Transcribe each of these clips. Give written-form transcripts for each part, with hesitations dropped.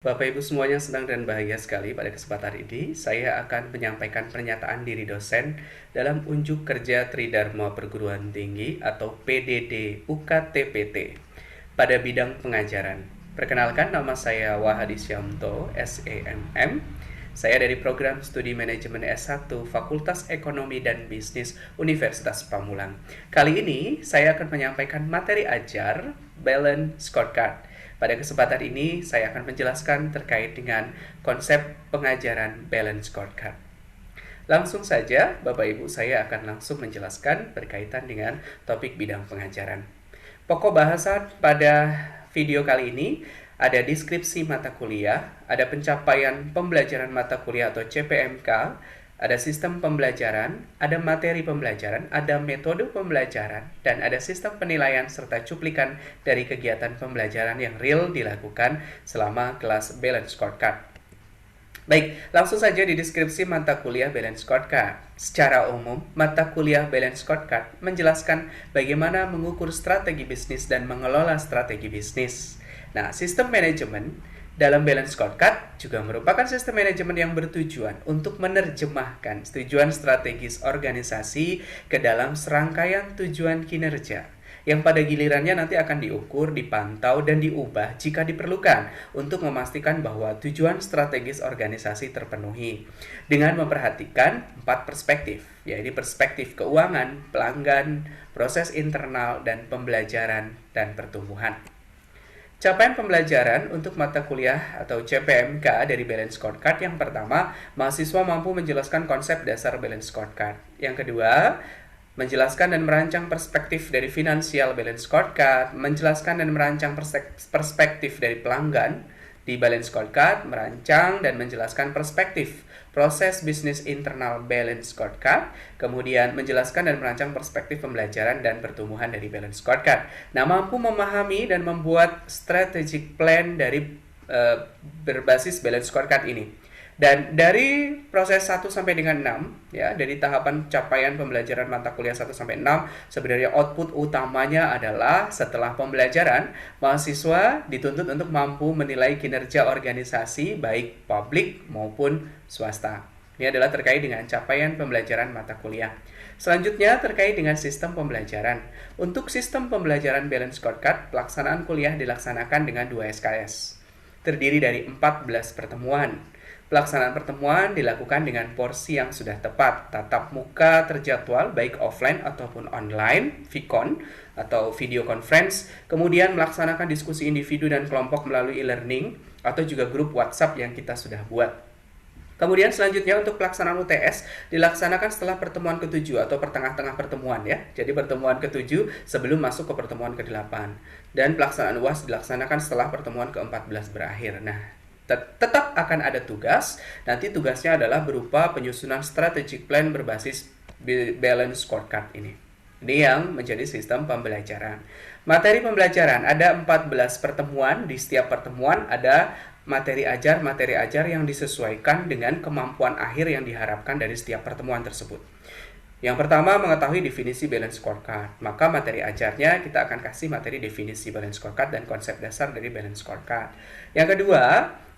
Bapak Ibu semuanya senang dan bahagia sekali pada kesempatan ini. Saya akan menyampaikan pernyataan diri dosen dalam unjuk kerja Tridharma Perguruan Tinggi atau PDD UKTPT pada bidang pengajaran. Perkenalkan, nama saya Wahadi Syamto, SEMM. Saya dari program studi manajemen S1 Fakultas Ekonomi dan Bisnis Universitas Pamulang. Kali ini saya akan menyampaikan materi ajar Balance Scorecard. Pada kesempatan ini, saya akan menjelaskan terkait dengan konsep pengajaran Balance Scorecard. Langsung saja, Bapak Ibu, saya akan langsung menjelaskan berkaitan dengan topik bidang pengajaran. Pokok bahasan pada video kali ini ada deskripsi mata kuliah, ada pencapaian pembelajaran mata kuliah atau CPMK, ada sistem pembelajaran, ada materi pembelajaran, ada metode pembelajaran, dan ada sistem penilaian serta cuplikan dari kegiatan pembelajaran yang real dilakukan selama kelas Balance Scorecard. Baik, langsung saja di deskripsi mata kuliah Balance Scorecard. Secara umum, mata kuliah Balance Scorecard menjelaskan bagaimana mengukur strategi bisnis dan mengelola strategi bisnis. Nah, sistem manajemen dalam Balance Scorecard juga merupakan sistem manajemen yang bertujuan untuk menerjemahkan tujuan strategis organisasi ke dalam serangkaian tujuan kinerja yang pada gilirannya nanti akan diukur, dipantau, dan diubah jika diperlukan untuk memastikan bahwa tujuan strategis organisasi terpenuhi dengan memperhatikan 4 perspektif, yaitu perspektif keuangan, pelanggan, proses internal, dan pembelajaran dan pertumbuhan. Capaian pembelajaran untuk mata kuliah atau CPMK dari Balance Scorecard yang pertama, mahasiswa mampu menjelaskan konsep dasar Balance Scorecard. Yang kedua, menjelaskan dan merancang perspektif dari Financial Balance Scorecard, menjelaskan dan merancang perspektif dari pelanggan di Balance Scorecard, merancang dan menjelaskan perspektif proses bisnis internal Balance Scorecard, kemudian menjelaskan dan merancang perspektif pembelajaran dan pertumbuhan dari Balance Scorecard. Nah, mampu memahami dan membuat strategic plan dari berbasis Balance Scorecard ini. Dan dari proses 1 sampai dengan 6, ya, dari tahapan capaian pembelajaran mata kuliah 1 sampai 6, sebenarnya output utamanya adalah setelah pembelajaran, mahasiswa dituntut untuk mampu menilai kinerja organisasi baik publik maupun swasta. Ini adalah terkait dengan capaian pembelajaran mata kuliah. Selanjutnya terkait dengan sistem pembelajaran. Untuk sistem pembelajaran Balance Scorecard, pelaksanaan kuliah dilaksanakan dengan 2 SKS. Terdiri dari 14 pertemuan. Pelaksanaan pertemuan dilakukan dengan porsi yang sudah tepat, tatap muka terjadwal baik offline ataupun online, VCon atau video conference, kemudian melaksanakan diskusi individu dan kelompok melalui e-learning atau juga grup WhatsApp yang kita sudah buat. Kemudian selanjutnya untuk pelaksanaan UTS dilaksanakan setelah pertemuan ke-7 atau pertengah-tengah pertemuan ya. Jadi pertemuan ke-7 sebelum masuk ke pertemuan ke-8. Dan pelaksanaan UAS dilaksanakan setelah pertemuan ke-14 berakhir. Nah, tetap akan ada tugas. Nanti tugasnya adalah berupa penyusunan strategic plan berbasis Balance Scorecard ini. Ini yang menjadi sistem pembelajaran. Materi pembelajaran ada 14 pertemuan. Di setiap pertemuan ada materi ajar yang disesuaikan dengan kemampuan akhir yang diharapkan dari setiap pertemuan tersebut. Yang pertama, mengetahui definisi Balance Scorecard. Maka materi ajarnya kita akan kasih materi definisi Balance Scorecard dan konsep dasar dari Balance Scorecard. Yang kedua,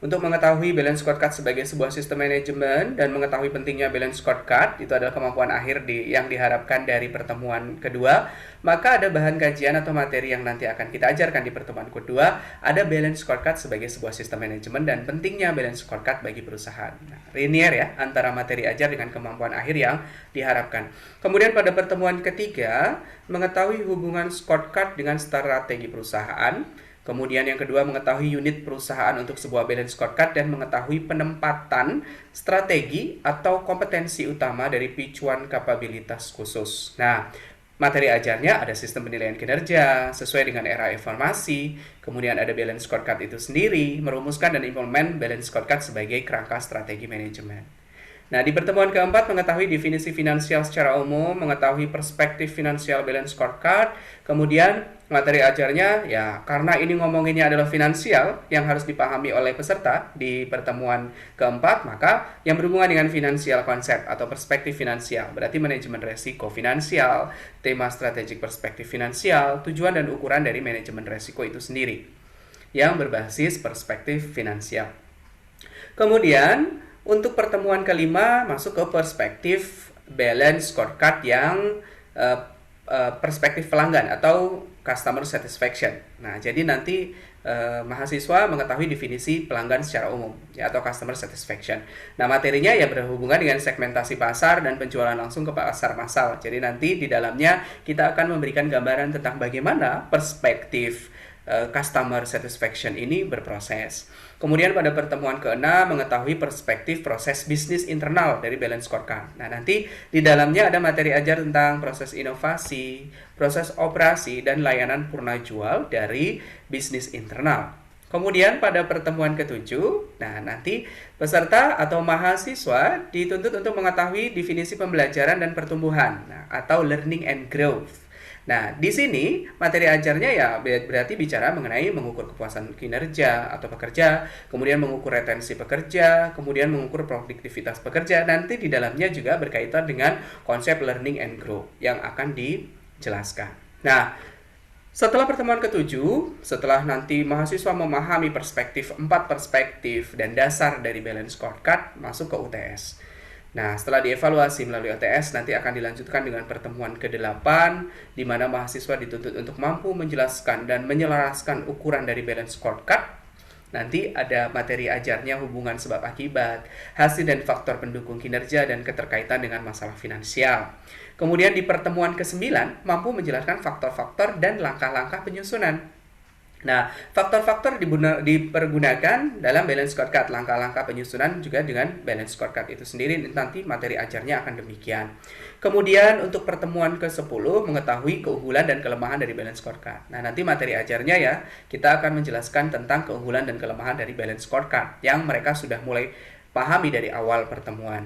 untuk mengetahui Balance Scorecard sebagai sebuah sistem manajemen dan mengetahui pentingnya Balance Scorecard, itu adalah kemampuan akhir yang diharapkan dari pertemuan kedua, maka ada bahan kajian atau materi yang nanti akan kita ajarkan di pertemuan kedua, ada Balance Scorecard sebagai sebuah sistem manajemen dan pentingnya Balance Scorecard bagi perusahaan. Nah, linear ya, antara materi ajar dengan kemampuan akhir yang diharapkan. Kemudian pada pertemuan ketiga, mengetahui hubungan scorecard dengan strategi perusahaan. Kemudian yang kedua, mengetahui unit perusahaan untuk sebuah Balance Scorecard dan mengetahui penempatan strategi atau kompetensi utama dari picuan kapabilitas khusus. Nah, materi ajarnya ada sistem penilaian kinerja sesuai dengan era informasi, kemudian ada Balance Scorecard itu sendiri, merumuskan dan implement Balance Scorecard sebagai kerangka strategi manajemen. Nah, di pertemuan keempat, mengetahui definisi finansial secara umum, mengetahui perspektif finansial Balance Scorecard, kemudian materi ajarnya, ya karena ini ngomonginnya adalah finansial yang harus dipahami oleh peserta di pertemuan keempat, maka yang berhubungan dengan finansial konsep atau perspektif finansial, berarti manajemen resiko finansial, tema strategik perspektif finansial, tujuan dan ukuran dari manajemen resiko itu sendiri. yang berbasis perspektif finansial. Kemudian untuk pertemuan kelima masuk ke perspektif balance scorecard yang perspektif pelanggan atau customer satisfaction. Nah, jadi nanti mahasiswa mengetahui definisi pelanggan secara umum ya, atau customer satisfaction. Nah, materinya ya berhubungan dengan segmentasi pasar dan penjualan langsung ke pasar massal. Jadi nanti di dalamnya kita akan memberikan gambaran tentang bagaimana perspektif customer satisfaction ini berproses. Kemudian pada pertemuan ke-6 mengetahui perspektif proses bisnis internal dari balance scorecard. Nah, nanti di dalamnya ada materi ajar tentang proses inovasi, proses operasi, dan layanan purna jual dari bisnis internal. Kemudian pada pertemuan ke-7, nah nanti peserta atau mahasiswa dituntut untuk mengetahui definisi pembelajaran dan pertumbuhan, nah, atau learning and growth. Nah, di sini materi ajarnya ya berarti bicara mengenai mengukur kepuasan kinerja atau pekerja, kemudian mengukur retensi pekerja, kemudian mengukur produktivitas pekerja. Nanti di dalamnya juga berkaitan dengan konsep learning and grow yang akan dijelaskan. Nah, setelah pertemuan ke-7, setelah nanti mahasiswa memahami empat perspektif dan dasar dari balance scorecard, masuk ke UTS. Nah, setelah dievaluasi melalui UTS, nanti akan dilanjutkan dengan pertemuan ke-8, di mana mahasiswa dituntut untuk mampu menjelaskan dan menyelaraskan ukuran dari balance scorecard. Nanti ada materi ajarnya hubungan sebab akibat, hasil dan faktor pendukung kinerja, dan keterkaitan dengan masalah finansial. Kemudian di pertemuan ke-9, mampu menjelaskan faktor-faktor dan langkah-langkah penyusunan. Nah, faktor-faktor dipergunakan dalam balance scorecard, langkah-langkah penyusunan juga dengan balance scorecard itu sendiri, nanti materi ajarnya akan demikian. Kemudian untuk pertemuan ke-10 mengetahui keunggulan dan kelemahan dari balance scorecard. Nah, nanti materi ajarnya ya, kita akan menjelaskan tentang keunggulan dan kelemahan dari balance scorecard yang mereka sudah mulai pahami dari awal pertemuan.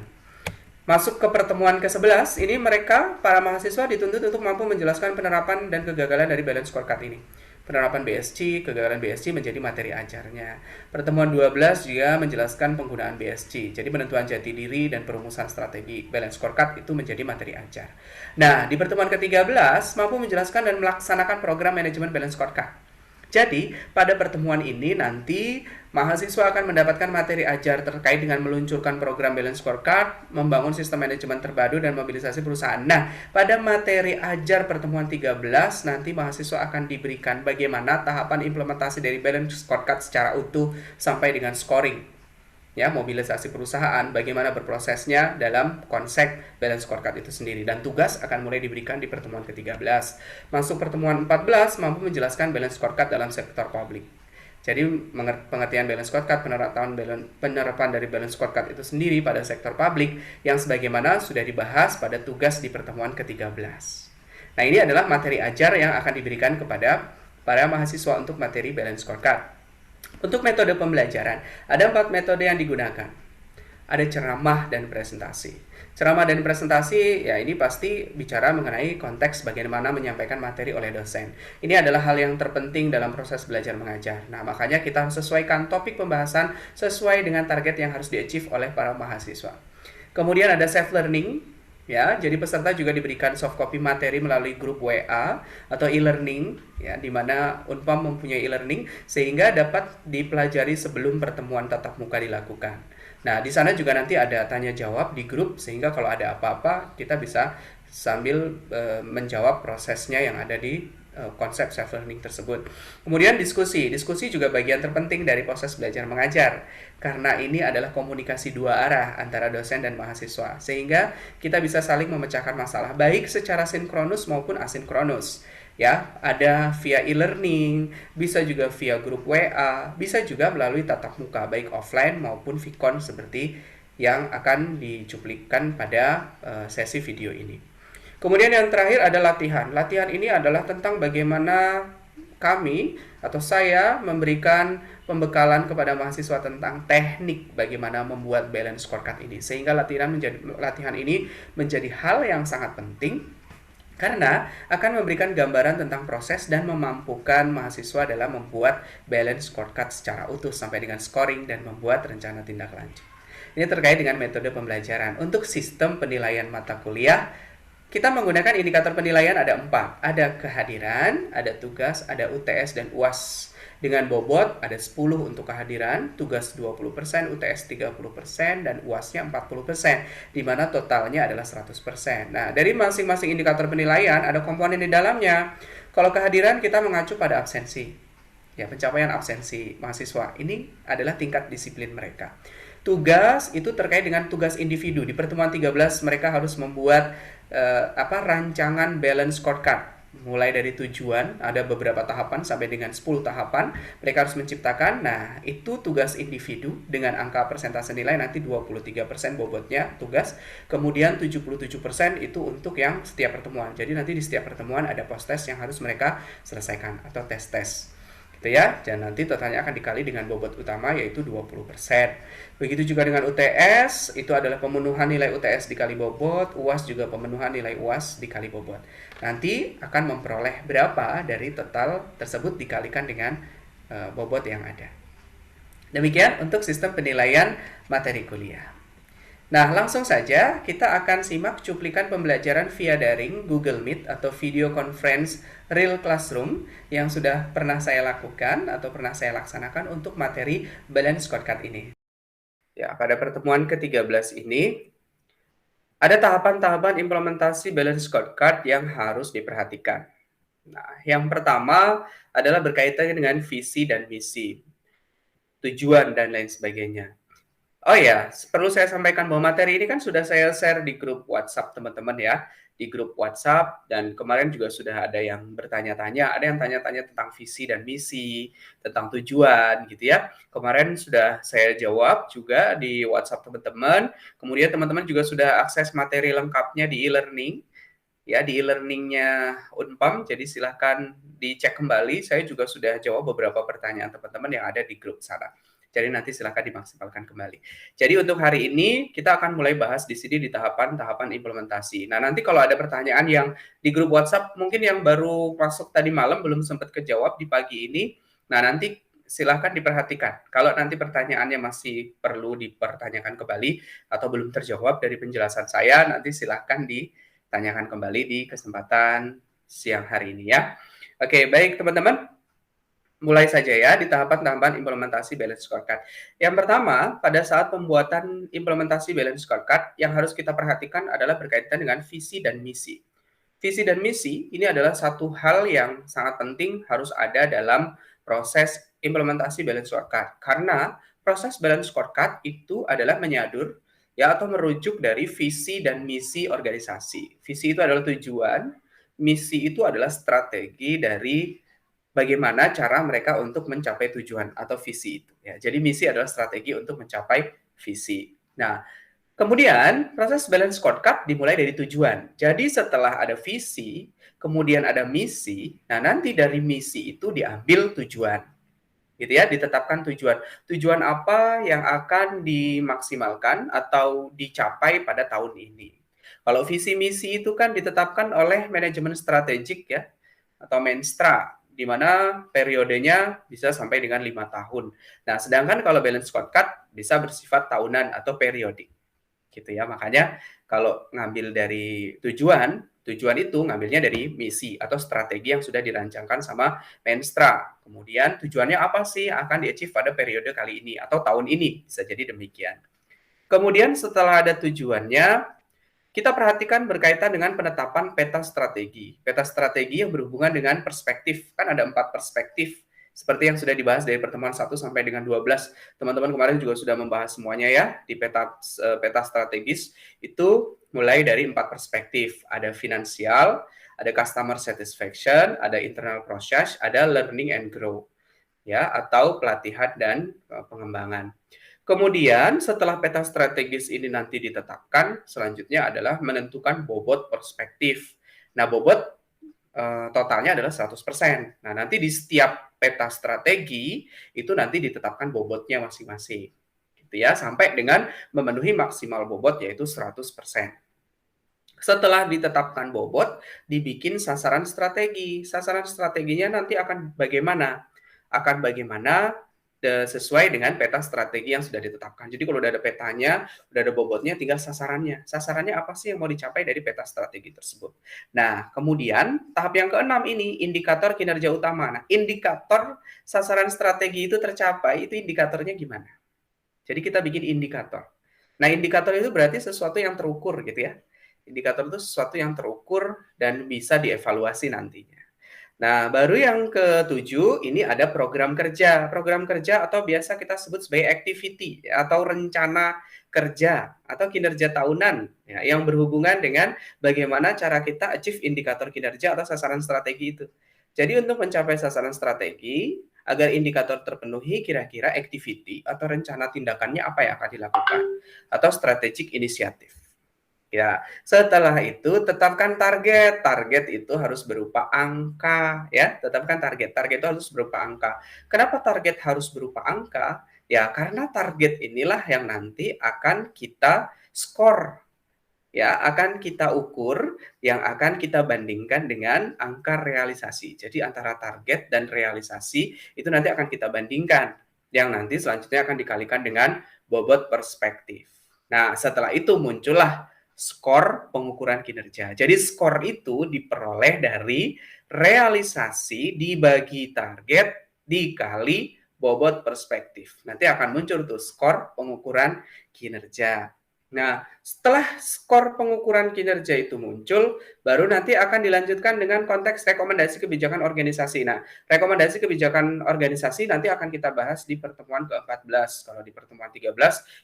Masuk ke pertemuan ke-11, ini mereka, para mahasiswa dituntut untuk mampu menjelaskan penerapan dan kegagalan dari balance scorecard ini. Penerapan BSC, kegagalan BSC menjadi materi ajarnya. Pertemuan 12 juga menjelaskan penggunaan BSC. Jadi penentuan jati diri dan perumusan strategi balance scorecard itu menjadi materi ajar. Nah, di pertemuan ke-13 mampu menjelaskan dan melaksanakan program manajemen balance scorecard. Jadi, pada pertemuan ini nanti mahasiswa akan mendapatkan materi ajar terkait dengan meluncurkan program balance scorecard, membangun sistem manajemen terpadu, dan mobilisasi perusahaan. Nah, pada materi ajar pertemuan 13, nanti mahasiswa akan diberikan bagaimana tahapan implementasi dari balance scorecard secara utuh sampai dengan scoring. Ya, mobilisasi perusahaan, bagaimana berprosesnya dalam konsep balance scorecard itu sendiri, dan tugas akan mulai diberikan di pertemuan ke-13. Masuk pertemuan 14 mampu menjelaskan balance scorecard dalam sektor publik. Jadi pengertian balance scorecard, penerapan dari balance scorecard itu sendiri pada sektor publik yang sebagaimana sudah dibahas pada tugas di pertemuan ke-13. Nah, ini adalah materi ajar yang akan diberikan kepada para mahasiswa untuk materi balance scorecard. Untuk metode pembelajaran, ada 4 metode yang digunakan. Ada ceramah dan presentasi. Ceramah dan presentasi, ya ini pasti bicara mengenai konteks bagaimana menyampaikan materi oleh dosen. Ini adalah hal yang terpenting dalam proses belajar mengajar. Nah, makanya kita harus sesuaikan topik pembahasan sesuai dengan target yang harus di-achieve oleh para mahasiswa. Kemudian ada self-learning. Ya, jadi peserta juga diberikan soft copy materi melalui grup WA atau e-learning, ya, di mana Unpam mempunyai e-learning sehingga dapat dipelajari sebelum pertemuan tatap muka dilakukan. Nah, di sana juga nanti ada tanya jawab di grup sehingga kalau ada apa-apa kita bisa sambil menjawab prosesnya yang ada di konsep self-learning tersebut. Kemudian diskusi juga bagian terpenting dari proses belajar mengajar, karena ini adalah komunikasi dua arah antara dosen dan mahasiswa, sehingga kita bisa saling memecahkan masalah baik secara sinkronus maupun asinkronus. Ya, ada via e-learning, bisa juga via grup WA, bisa juga melalui tatap muka baik offline maupun VCon seperti yang akan dicuplikan pada sesi video ini. Kemudian yang terakhir ada latihan. Latihan ini adalah tentang bagaimana kami atau saya memberikan pembekalan kepada mahasiswa tentang teknik bagaimana membuat balance scorecard ini. Sehingga latihan ini menjadi hal yang sangat penting karena akan memberikan gambaran tentang proses dan memampukan mahasiswa dalam membuat balance scorecard secara utuh sampai dengan scoring dan membuat rencana tindak lanjut. Ini terkait dengan metode pembelajaran. Untuk sistem penilaian mata kuliah, kita menggunakan indikator penilaian ada 4. Ada kehadiran, ada tugas, ada UTS, dan UAS. Dengan bobot ada 10 untuk kehadiran, tugas 20%, UTS 30%, dan UASnya 40%, di mana totalnya adalah 100%. Nah, dari masing-masing indikator penilaian ada komponen di dalamnya. Kalau kehadiran kita mengacu pada absensi. Ya, pencapaian absensi mahasiswa ini adalah tingkat disiplin mereka. Tugas itu terkait dengan tugas individu. Di pertemuan 13 mereka harus membuat rancangan balance scorecard. Mulai dari tujuan, ada beberapa tahapan sampai dengan 10 tahapan, mereka harus menciptakan. Nah, itu tugas individu dengan angka persentase nilai nanti 23% bobotnya tugas. Kemudian 77% itu untuk yang setiap pertemuan. Jadi nanti di setiap pertemuan ada post-test yang harus mereka selesaikan atau tes-tes. Gitu ya. Dan nanti totalnya akan dikali dengan bobot utama yaitu 20%. Begitu juga dengan UTS, itu adalah pemenuhan nilai UTS dikali bobot, UAS juga pemenuhan nilai UAS dikali bobot. Nanti akan memperoleh berapa dari total tersebut dikalikan dengan bobot yang ada. Demikian untuk sistem penilaian materi kuliah. Nah, langsung saja kita akan simak cuplikan pembelajaran via daring Google Meet atau video conference real classroom yang sudah pernah saya lakukan atau pernah saya laksanakan untuk materi balance scorecard ini. Ya, pada pertemuan ke-13 ini ada tahapan-tahapan implementasi balance scorecard yang harus diperhatikan. Nah, yang pertama adalah berkaitan dengan visi dan misi, tujuan dan lain sebagainya. Oh ya, perlu saya sampaikan bahwa materi ini kan sudah saya share di grup WhatsApp teman-teman ya, di grup WhatsApp, dan kemarin juga sudah ada yang bertanya-tanya, ada yang tanya-tanya tentang visi dan misi, tentang tujuan gitu ya. Kemarin sudah saya jawab juga di WhatsApp teman-teman, kemudian teman-teman juga sudah akses materi lengkapnya di e-learning, ya di e-learningnya Unpam, jadi silahkan dicek kembali, saya juga sudah jawab beberapa pertanyaan teman-teman yang ada di grup sana. Jadi nanti silahkan dimaksimalkan kembali. Jadi untuk hari ini kita akan mulai bahas di sini di tahapan-tahapan implementasi. Nah, nanti kalau ada pertanyaan yang di grup WhatsApp mungkin yang baru masuk tadi malam belum sempat kejawab di pagi ini, nah nanti silahkan diperhatikan. Kalau nanti pertanyaannya masih perlu dipertanyakan kembali atau belum terjawab dari penjelasan saya, nanti silahkan ditanyakan kembali di kesempatan siang hari ini ya. Oke, baik teman-teman. Mulai saja ya di tahapan-tahapan implementasi balance scorecard. Yang pertama, pada saat pembuatan implementasi balance scorecard, yang harus kita perhatikan adalah berkaitan dengan visi dan misi. Visi dan misi ini adalah satu hal yang sangat penting harus ada dalam proses implementasi balance scorecard. Karena proses balance scorecard itu adalah menyadur ya atau merujuk dari visi dan misi organisasi. Visi itu adalah tujuan, misi itu adalah strategi dari bagaimana cara mereka untuk mencapai tujuan atau visi itu ya. Jadi misi adalah strategi untuk mencapai visi. Nah, kemudian proses balance scorecard dimulai dari tujuan. Jadi setelah ada visi, kemudian ada misi, nah nanti dari misi itu diambil tujuan. Gitu ya, ditetapkan tujuan. Tujuan apa yang akan dimaksimalkan atau dicapai pada tahun ini. Kalau visi misi itu kan ditetapkan oleh manajemen strategik ya atau Menstra, di mana periodenya bisa sampai dengan 5 tahun. Nah, sedangkan kalau balance scorecard bisa bersifat tahunan atau periodik. Gitu ya. Makanya kalau ngambil dari tujuan itu ngambilnya dari misi atau strategi yang sudah dirancangkan sama Menstra. Kemudian tujuannya apa sih yang akan di-achieve pada periode kali ini atau tahun ini, bisa jadi demikian. Kemudian setelah ada tujuannya, kita perhatikan berkaitan dengan penetapan peta strategi. Peta strategi yang berhubungan dengan perspektif. Kan ada 4 perspektif. Seperti yang sudah dibahas dari pertemuan 1 sampai dengan 12. Teman-teman kemarin juga sudah membahas semuanya ya. Di peta strategis itu mulai dari 4 perspektif. Ada finansial, ada customer satisfaction, ada internal process, ada learning and grow. Ya, atau pelatihan dan pengembangan. Kemudian setelah peta strategis ini nanti ditetapkan, selanjutnya adalah menentukan bobot perspektif. Nah, bobot totalnya adalah 100%. Nah, nanti di setiap peta strategi itu nanti ditetapkan bobotnya masing-masing. Gitu ya, sampai dengan memenuhi maksimal bobot yaitu 100%. Setelah ditetapkan bobot, dibikin sasaran strategi. Sasaran strateginya nanti akan bagaimana? Akan bagaimana sesuai dengan peta strategi yang sudah ditetapkan. Jadi kalau udah ada petanya, udah ada bobotnya, tinggal sasarannya. Sasarannya apa sih yang mau dicapai dari peta strategi tersebut. Nah, kemudian tahap yang keenam ini, indikator kinerja utama. Nah, indikator sasaran strategi itu tercapai, itu indikatornya gimana? Jadi kita bikin indikator. Nah, indikator itu berarti sesuatu yang terukur gitu ya. Indikator itu sesuatu yang terukur dan bisa dievaluasi nantinya. Nah, baru yang ketujuh, ini ada program kerja. Program kerja atau biasa kita sebut sebagai activity atau rencana kerja atau kinerja tahunan ya, yang berhubungan dengan bagaimana cara kita achieve indikator kinerja atau sasaran strategi itu. Jadi untuk mencapai sasaran strategi, agar indikator terpenuhi, kira-kira activity atau rencana tindakannya apa yang akan dilakukan atau strategic initiative. Ya, setelah itu tetapkan target. Target itu harus berupa angka, ya. Tetapkan target. Target itu harus berupa angka. Kenapa target harus berupa angka? Ya, karena target inilah yang nanti akan kita skor, ya, akan kita ukur, yang akan kita bandingkan dengan angka realisasi. Jadi antara target dan realisasi itu nanti akan kita bandingkan, yang nanti selanjutnya akan dikalikan dengan bobot perspektif. Nah, setelah itu muncullah skor pengukuran kinerja. Jadi skor itu diperoleh dari realisasi dibagi target dikali bobot perspektif. Nanti akan muncul tuh skor pengukuran kinerja. Nah, setelah skor pengukuran kinerja itu muncul, baru nanti akan dilanjutkan dengan konteks rekomendasi kebijakan organisasi. Nah, rekomendasi kebijakan organisasi nanti akan kita bahas di pertemuan ke-14. Kalau di pertemuan 13,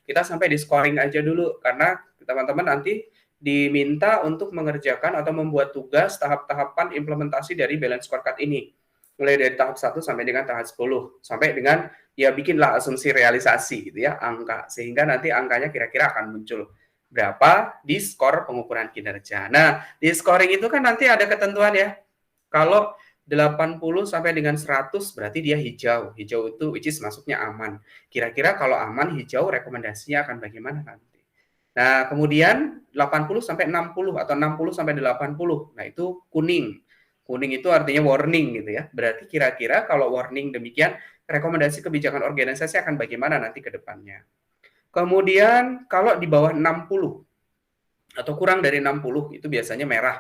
kita sampai di scoring aja dulu, karena teman-teman nanti diminta untuk mengerjakan atau membuat tugas tahap-tahapan implementasi dari balance scorecard ini. Mulai dari tahap 1 sampai dengan tahap 10. Sampai dengan ya bikinlah asumsi realisasi gitu ya, angka. Sehingga nanti angkanya kira-kira akan muncul berapa di skor pengukuran kinerja. Nah, di scoring itu kan nanti ada ketentuan ya. Kalau 80 sampai dengan 100 berarti dia hijau. Hijau itu which is masuknya aman. Kira-kira kalau aman hijau rekomendasinya akan bagaimana nanti? Nah, kemudian 80 sampai 60 atau 60 sampai 80. Nah, itu kuning. Kuning itu artinya warning gitu ya. Berarti kira-kira kalau warning demikian, rekomendasi kebijakan organisasi akan bagaimana nanti ke depannya. Kemudian kalau di bawah 60 atau kurang dari 60 itu biasanya merah.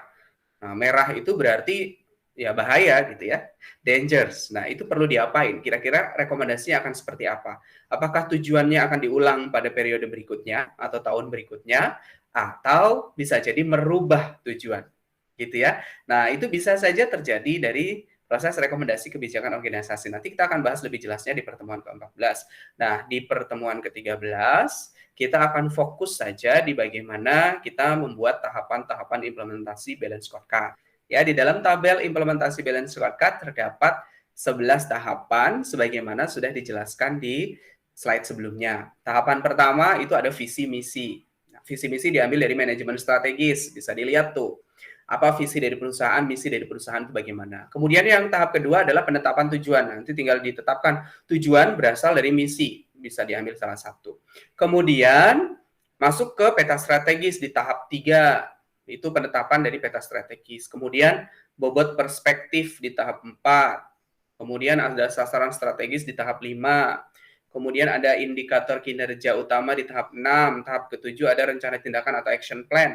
Nah, merah itu berarti ya bahaya gitu ya, dangers. Nah, itu perlu diapain? Kira-kira rekomendasinya akan seperti apa? Apakah tujuannya akan diulang pada periode berikutnya atau tahun berikutnya, atau bisa jadi merubah tujuan, gitu ya. Nah, itu bisa saja terjadi dari proses rekomendasi kebijakan organisasi. Nanti kita akan bahas lebih jelasnya di pertemuan ke-14. Nah, di pertemuan ke-13, kita akan fokus saja di bagaimana kita membuat tahapan-tahapan implementasi balance scorecard. Ya, di dalam tabel implementasi balance scorecard terdapat 11 tahapan sebagaimana sudah dijelaskan di slide sebelumnya. Tahapan pertama itu ada visi misi. Nah, visi misi diambil dari manajemen strategis, bisa dilihat tuh. Apa visi dari perusahaan, misi dari perusahaan itu bagaimana. Kemudian yang tahap kedua adalah penetapan tujuan. Nanti tinggal ditetapkan tujuan berasal dari misi, bisa diambil salah satu. Kemudian masuk ke peta strategis di tahap 3. Itu penetapan dari peta strategis. Kemudian bobot perspektif di tahap 4. Kemudian ada sasaran strategis di tahap 5. Kemudian ada indikator kinerja utama di tahap 6. Tahap ke-7 ada rencana tindakan atau action plan.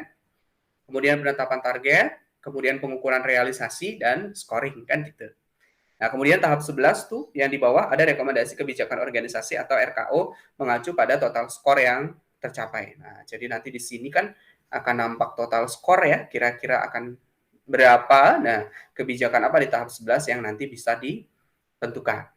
Kemudian penetapan target, kemudian pengukuran realisasi, dan scoring, kan gitu. Nah, kemudian tahap 11 tuh, yang di bawah ada rekomendasi kebijakan organisasi atau RKO mengacu pada total skor yang tercapai. Nah, jadi nanti di sini kan akan nampak total skor ya, kira-kira akan berapa. Nah, kebijakan apa di tahap 11 yang nanti bisa ditentukan.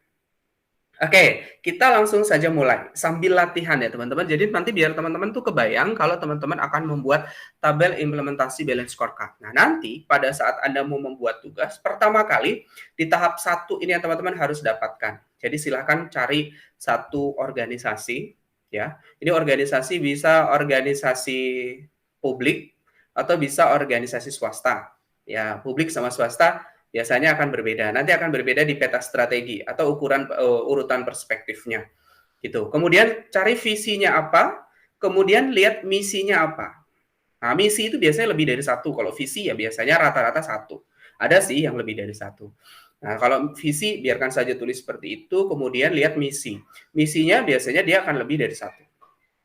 Oke, kita langsung saja mulai sambil latihan ya teman-teman. Jadi nanti biar teman-teman tuh kebayang kalau teman-teman akan membuat tabel implementasi balance scorecard. Nah, nanti pada saat Anda mau membuat tugas, pertama kali di tahap 1 ini yang teman-teman harus dapatkan. Jadi silakan cari satu organisasi ya. Ini organisasi bisa organisasi publik atau bisa organisasi swasta. Ya, publik sama swasta biasanya akan berbeda. Nanti akan berbeda di peta strategi atau ukuran urutan perspektifnya. Gitu. Kemudian cari visinya apa, kemudian lihat misinya apa. Nah, misi itu biasanya lebih dari satu. Kalau visi ya biasanya rata-rata satu. Ada sih yang lebih dari satu. Nah, kalau visi biarkan saja tulis seperti itu, kemudian lihat misi. Misinya biasanya dia akan lebih dari satu.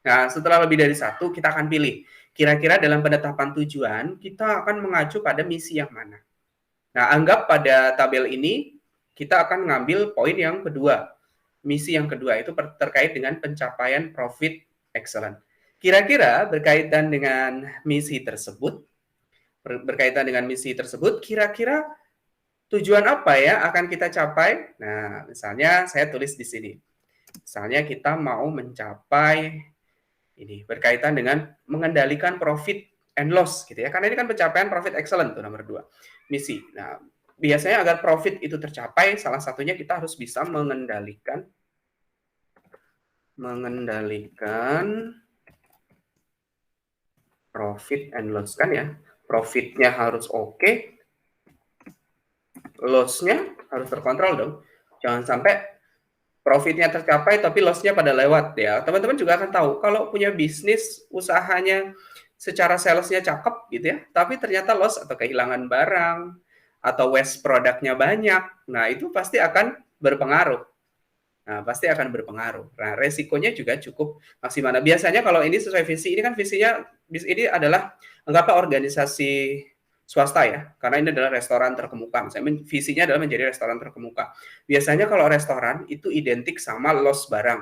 Nah, setelah lebih dari satu, kita akan pilih. Kira-kira dalam penetapan tujuan, kita akan mengacu pada misi yang mana. Nah, anggap pada tabel ini, kita akan mengambil poin yang kedua. Misi yang kedua itu terkait dengan pencapaian profit excellent. Kira-kira berkaitan dengan misi tersebut, kira-kira tujuan apa ya akan kita capai? Nah, misalnya saya tulis di sini. Misalnya kita mau mencapai ini berkaitan dengan mengendalikan profit and loss gitu ya. Karena ini kan pencapaian profit excellent tuh nomor 2. Misi. Nah, biasanya agar profit itu tercapai salah satunya kita harus bisa mengendalikan profit and loss kan ya. Profitnya harus oke, loss-nya harus terkontrol dong. Jangan sampai profitnya tercapai tapi loss-nya pada lewat ya. Teman-teman juga akan tahu kalau punya bisnis usahanya secara sales-nya cakep gitu ya, tapi ternyata loss atau kehilangan barang atau waste produknya banyak. Nah, itu pasti akan berpengaruh. Nah, resikonya juga cukup maksimal. Nah, biasanya kalau ini sesuai visi, ini kan visinya, ini adalah, anggaplah organisasi swasta ya, karena ini adalah restoran terkemuka. Misalnya visinya adalah menjadi restoran terkemuka. Biasanya kalau restoran itu identik sama loss barang.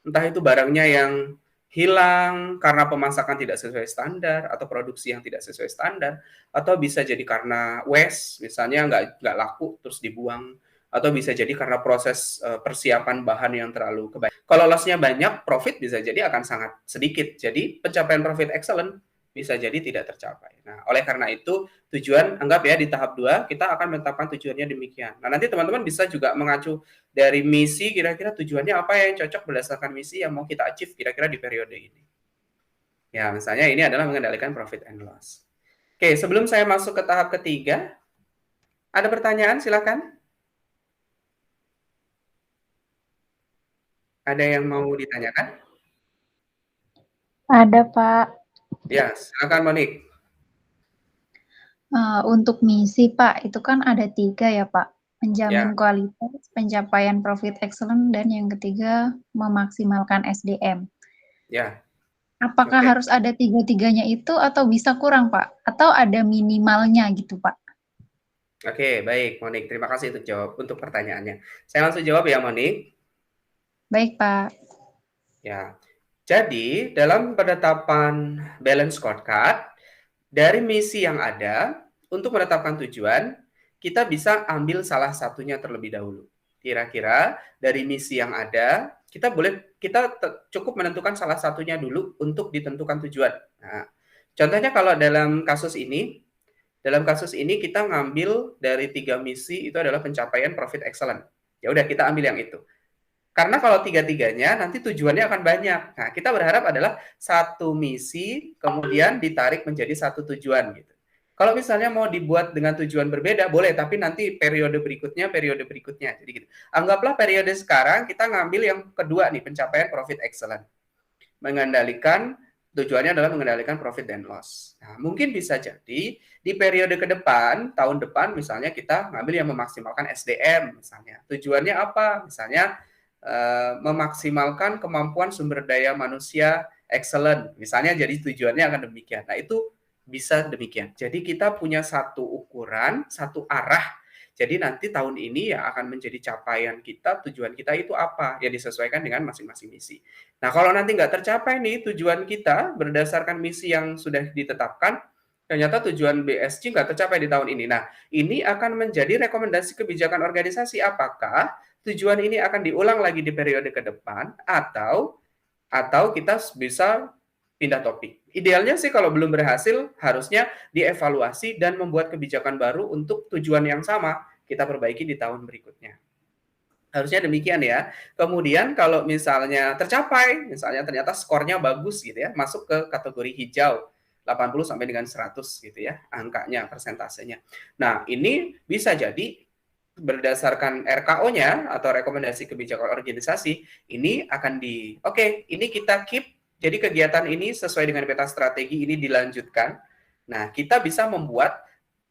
Entah itu barangnya yang hilang karena pemasakan tidak sesuai standar, atau produksi yang tidak sesuai standar, atau bisa jadi karena waste, misalnya nggak laku terus dibuang, atau bisa jadi karena proses persiapan bahan yang terlalu kebanyakan. Kalau loss-nya banyak, profit bisa jadi akan sangat sedikit. Jadi pencapaian profit excellent bisa jadi tidak tercapai. Nah, oleh karena itu tujuan, anggap ya di tahap 2 kita akan menetapkan tujuannya demikian. Nah, nanti teman-teman bisa juga mengacu dari misi, kira-kira tujuannya apa yang cocok berdasarkan misi yang mau kita achieve kira-kira di periode ini. Ya, misalnya ini adalah mengendalikan profit and loss. Oke, sebelum saya masuk ke tahap ketiga, ada pertanyaan silakan. Ada yang mau ditanyakan? Ada, Pak. Ya, silakan Monik. Untuk misi, Pak, itu kan ada 3 ya, Pak. Menjamin Ya, kualitas, pencapaian profit excellent, dan yang ketiga memaksimalkan SDM. ya. Apakah Oke. harus ada 3-tiganya itu atau bisa kurang, Pak? Atau ada minimalnya gitu, Pak? Oke, baik Monik. Terima kasih untuk pertanyaannya. Saya langsung jawab ya Monik. Baik, Pak. Ya. Jadi, dalam penetapan balance scorecard, dari misi yang ada, untuk menetapkan tujuan, kita bisa ambil salah satunya terlebih dahulu. Kira-kira dari misi yang ada, kita cukup menentukan salah satunya dulu untuk ditentukan tujuan. Nah, contohnya kalau dalam kasus ini kita ngambil dari 3 misi itu adalah pencapaian profit excellent. Ya udah kita ambil yang itu. Karena kalau tiga-tiganya nanti tujuannya akan banyak. Nah, kita berharap adalah satu misi kemudian ditarik menjadi satu tujuan gitu. Kalau misalnya mau dibuat dengan tujuan berbeda boleh, tapi nanti periode berikutnya. Jadi gitu. Anggaplah periode sekarang kita ngambil yang kedua nih, pencapaian profit excellent. Tujuannya adalah mengendalikan profit and loss. Nah, mungkin bisa jadi di periode ke depan, tahun depan misalnya kita ngambil yang memaksimalkan SDM misalnya. Tujuannya apa? Misalnya memaksimalkan kemampuan sumber daya manusia excellent. Misalnya jadi tujuannya akan demikian. Nah, itu bisa demikian. Jadi kita punya satu ukuran, satu arah. Jadi nanti tahun ini ya akan menjadi capaian kita, tujuan kita itu apa, ya disesuaikan dengan masing-masing misi. Nah, kalau nanti nggak tercapai nih tujuan kita berdasarkan misi yang sudah ditetapkan, ternyata tujuan BSC nggak tercapai di tahun ini. Nah, ini akan menjadi rekomendasi kebijakan organisasi. Apakah tujuan ini akan diulang lagi di periode ke depan atau kita bisa pindah topik. Idealnya sih kalau belum berhasil harusnya dievaluasi dan membuat kebijakan baru untuk tujuan yang sama kita perbaiki di tahun berikutnya. Harusnya demikian ya. Kemudian kalau misalnya tercapai, misalnya ternyata skornya bagus gitu ya, masuk ke kategori hijau 80 sampai dengan 100 gitu ya, angkanya, persentasenya. Nah, ini bisa jadi berdasarkan RKO-nya atau rekomendasi kebijakan organisasi, ini akan ini kita keep, jadi kegiatan ini sesuai dengan peta strategi ini dilanjutkan. Nah, kita bisa membuat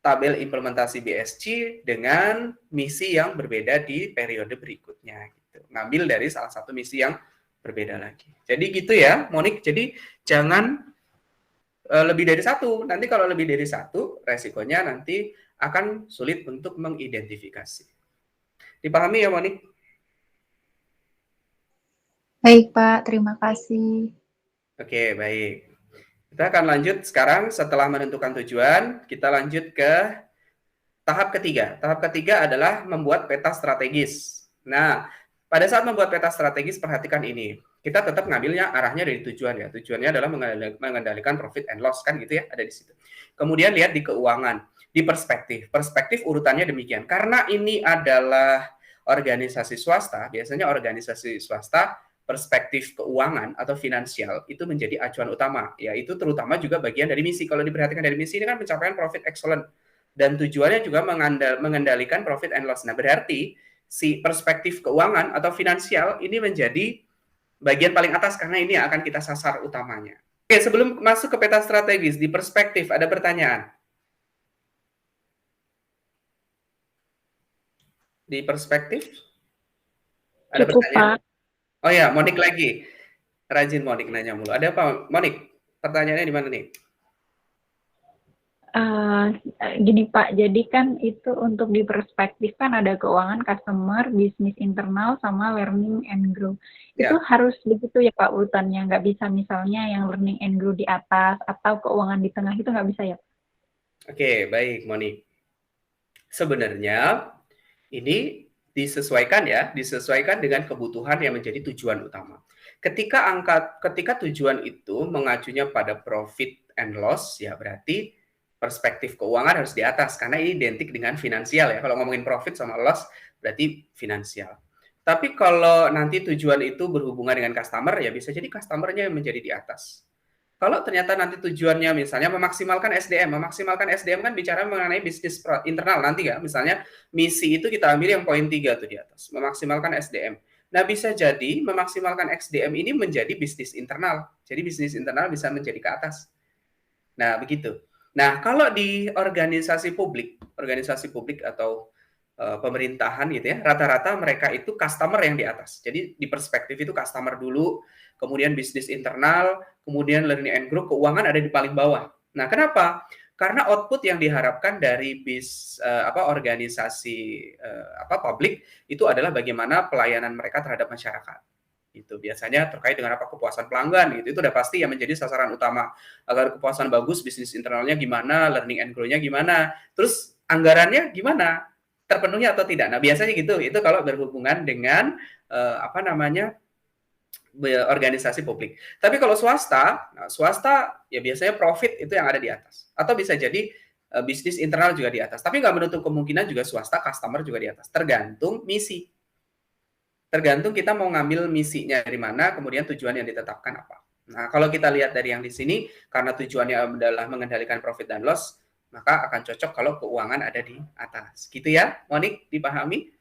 tabel implementasi BSC dengan misi yang berbeda di periode berikutnya. Gitu. Ngambil dari salah satu misi yang berbeda lagi. Jadi gitu ya, Monik. Jadi jangan lebih dari satu. Nanti kalau lebih dari satu, resikonya nanti akan sulit untuk mengidentifikasi. Dipahami ya, Monik? Baik, Pak. Terima kasih. Oke, baik. Kita akan lanjut sekarang setelah menentukan tujuan, kita lanjut ke tahap ketiga. Tahap ketiga adalah membuat peta strategis. Nah, pada saat membuat peta strategis, perhatikan ini. Kita tetap ngambilnya arahnya dari tujuan ya. Tujuannya adalah mengendalikan profit and loss kan gitu ya, ada di situ. Kemudian lihat di keuangan, di perspektif. Perspektif urutannya demikian. Karena ini adalah organisasi swasta, biasanya organisasi swasta perspektif keuangan atau finansial itu menjadi acuan utama, yaitu terutama juga bagian dari misi. Kalau diperhatikan dari misi ini kan pencapaian profit excellent dan tujuannya juga mengendalikan profit and loss. Nah, berarti si perspektif keuangan atau finansial ini menjadi bagian paling atas karena ini akan kita sasar utamanya. Oke, sebelum masuk ke peta strategis, di perspektif ada pertanyaan. Di perspektif ada Cukup, pertanyaan? Pak. Oh ya, Monik lagi. Rajin Monik nanya mulu. Ada apa, Monik? Pertanyaannya di mana nih? Gini Pak, jadi kan itu untuk di perspektif kan ada keuangan customer, bisnis internal, sama learning and grow. Ya, Itu harus begitu ya Pak urutannya, nggak bisa misalnya yang learning and grow di atas atau keuangan di tengah itu nggak bisa ya Pak? oke, baik Monik. Sebenarnya ini disesuaikan ya, disesuaikan dengan kebutuhan yang menjadi tujuan utama. Ketika tujuan itu mengacunya pada profit and loss, ya berarti perspektif keuangan harus di atas karena ini identik dengan finansial ya. Kalau ngomongin profit sama loss berarti finansial. Tapi kalau nanti tujuan itu berhubungan dengan customer ya bisa jadi customernya yang menjadi di atas. Kalau ternyata nanti tujuannya misalnya memaksimalkan SDM kan bicara mengenai bisnis internal nanti ya, misalnya misi itu kita ambil yang poin 3 tuh di atas, memaksimalkan SDM. Nah, bisa jadi memaksimalkan SDM ini menjadi bisnis internal. Jadi bisnis internal bisa menjadi ke atas. Nah, begitu. Nah, kalau di organisasi publik atau pemerintahan gitu ya, rata-rata mereka itu customer yang di atas. Jadi di perspektif itu customer dulu, kemudian bisnis internal, kemudian learning and grow, keuangan ada di paling bawah. Nah, kenapa? Karena output yang diharapkan dari organisasi publik itu adalah bagaimana pelayanan mereka terhadap masyarakat. Itu biasanya terkait dengan apa kepuasan pelanggan gitu. Itu udah pasti yang menjadi sasaran utama. Agar kepuasan bagus, bisnis internalnya gimana, learning and grow-nya gimana, terus anggarannya gimana, terpenuhi atau tidak. Nah, biasanya gitu. Itu kalau berhubungan dengan organisasi publik. Tapi kalau swasta, swasta ya biasanya profit itu yang ada di atas. Atau bisa jadi bisnis internal juga di atas. Tapi nggak menutup kemungkinan juga swasta, customer juga di atas. Tergantung misi. Tergantung kita mau ngambil misinya dari mana, kemudian tujuan yang ditetapkan apa. Nah, kalau kita lihat dari yang di sini, karena tujuannya adalah mengendalikan profit dan loss, maka akan cocok kalau keuangan ada di atas. Gitu ya, Monik, dipahami?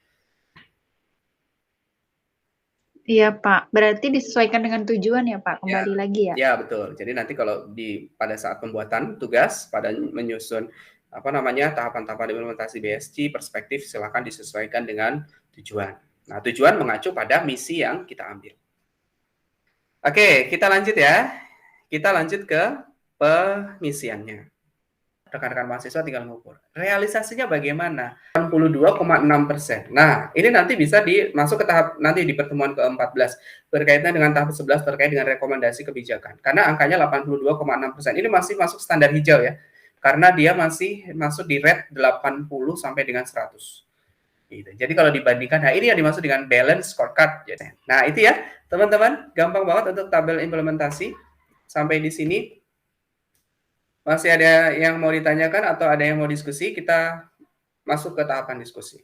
Iya Pak, berarti disesuaikan dengan tujuan ya Pak, Ya, kembali lagi ya? ya betul. Jadi nanti kalau pada saat pembuatan tugas, pada menyusun tahapan-tahapan implementasi BSC, perspektif silakan disesuaikan dengan tujuan. Nah, tujuan mengacu pada misi yang kita ambil. Oke, kita lanjut ya. Kita lanjut ke pengisiannya. Rekan-rekan mahasiswa tinggal mengukur. Realisasinya bagaimana? 82,6%. Nah, ini nanti bisa masuk ke tahap nanti di pertemuan ke-14 berkaitan dengan tahap 11 terkait dengan rekomendasi kebijakan. Karena angkanya 82,6%. Ini masih masuk standar hijau ya. Karena dia masih masuk di rate 80 sampai dengan 100. Gitu. Jadi kalau dibandingkan, nah ini yang dimaksud dengan balance scorecard. Nah, itu ya, teman-teman. Gampang banget untuk tabel implementasi. Sampai di sini. Masih ada yang mau ditanyakan atau ada yang mau diskusi? Kita masuk ke tahapan diskusi.